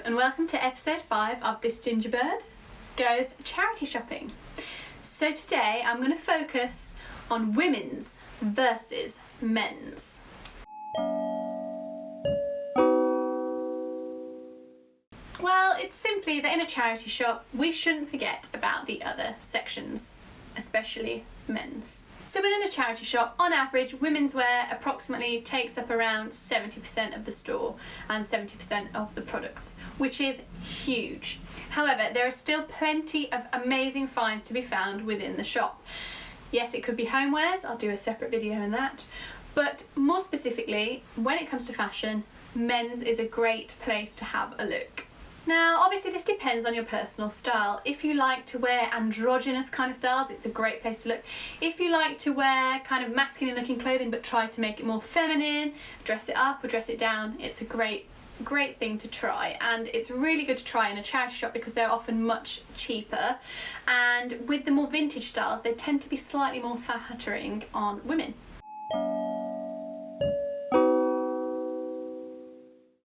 and welcome to episode 5 of This Ginger Bird Goes Charity Shopping. So today I'm going to focus on women's versus men's. Well, it's simply that in a charity shop we shouldn't forget about the other sections, especially men's. So within a charity shop, on average, women's wear approximately takes up around 70% of the store and 70% of the products, which is huge. However, there are still plenty of amazing finds to be found within the shop. Yes, it could be homewares, I'll do a separate video on that, but more specifically, when it comes to fashion, men's is a great place to have a look. Now, obviously this depends on your personal style. If you like to wear androgynous kind of styles, it's a great place to look. If you like to wear kind of masculine looking clothing but try to make it more feminine, dress it up or dress it down, it's a great thing to try. And it's really good to try in a charity shop because they're often much cheaper. And with the more vintage styles, they tend to be slightly more flattering on women.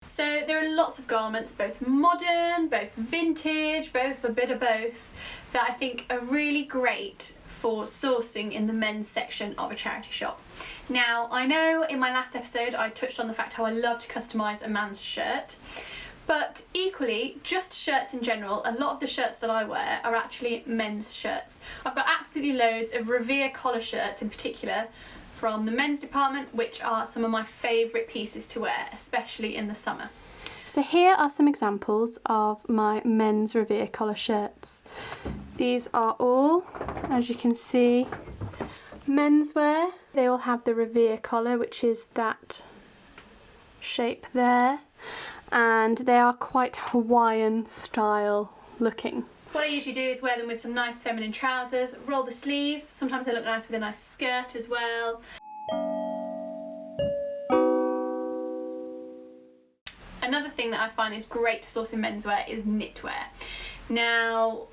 So there are lots of garments, both modern, both vintage, both a bit of both, that I think are really great for sourcing in the men's section of a charity shop. Now, I know in my last episode I touched on the fact how I love to customise a man's shirt, but equally, just shirts in general, a lot of the shirts that I wear are actually men's shirts. I've got absolutely loads of Revere collar shirts in particular from the men's department, which are some of my favourite pieces to wear, especially in the summer. So here are some examples of my men's Revere collar shirts. These are all, as you can see, menswear. They all have the Revere collar, which is that shape there, and they are quite Hawaiian style looking. What I usually do is wear them with some nice feminine trousers, roll the sleeves, sometimes they look nice with a nice skirt as well. Another thing that I find is great to source in menswear is knitwear. Now,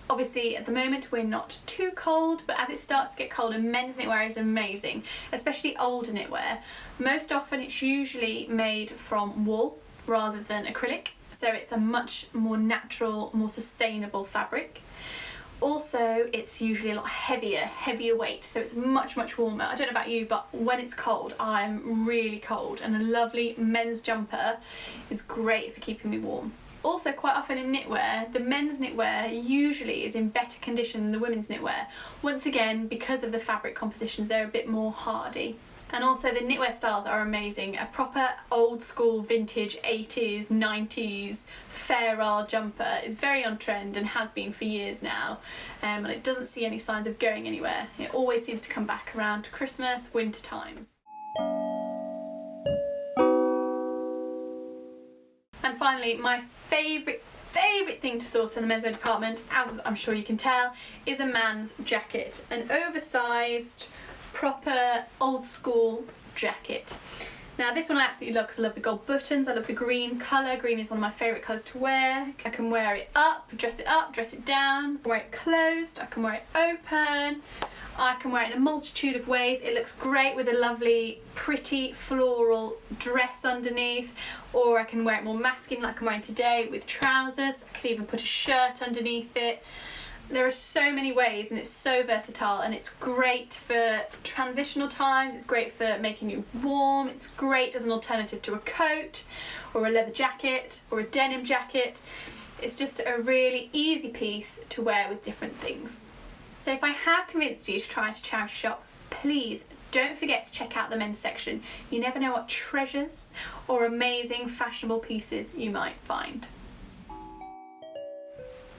obviously at the moment we're not too cold, but as it starts to get colder, men's knitwear is amazing, especially older knitwear. Most often it's usually made from wool rather than acrylic. So it's a much more natural, more sustainable fabric. Also, it's usually a lot heavier weight, so it's much warmer. I don't know about you, but when it's cold, I'm really cold, and a lovely men's jumper is great for keeping me warm. Also, quite often in knitwear, the men's knitwear usually is in better condition than the women's knitwear. Once again, because of the fabric compositions, they're a bit more hardy. And also the knitwear styles are amazing. A proper old school vintage 80s, 90s Fairall jumper is very on trend and has been for years now. And it doesn't see any signs of going anywhere. It always seems to come back around Christmas, winter times. And finally, my favourite thing to source in the menswear department, as I'm sure you can tell, is a man's jacket. An oversized, proper old school jacket. Now this one I absolutely love because I love the gold buttons, I love the green colour. Green is one of my favourite colours to wear. I can wear it up, dress it down, wear it closed, I can wear it open, I can wear it in a multitude of ways. It looks great with a lovely pretty floral dress underneath, or I can wear it more masculine like I'm wearing today with trousers. I could even put a shirt underneath it. There are so many ways and it's so versatile, and it's great for transitional times, it's great for making you warm, it's great as an alternative to a coat or a leather jacket or a denim jacket. It's just a really easy piece to wear with different things. So if I have convinced you to try to charity shop, please don't forget to check out the men's section. You never know what treasures or amazing fashionable pieces you might find.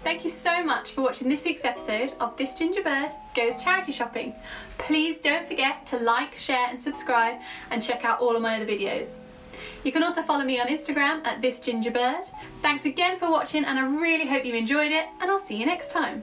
Thank you so much for watching this week's episode of This Ginger Bird Goes Charity Shopping. Please don't forget to like, share and subscribe, and check out all of my other videos. You can also follow me on Instagram at This Ginger Bird. Thanks again for watching, and I really hope you enjoyed it, and I'll see you next time.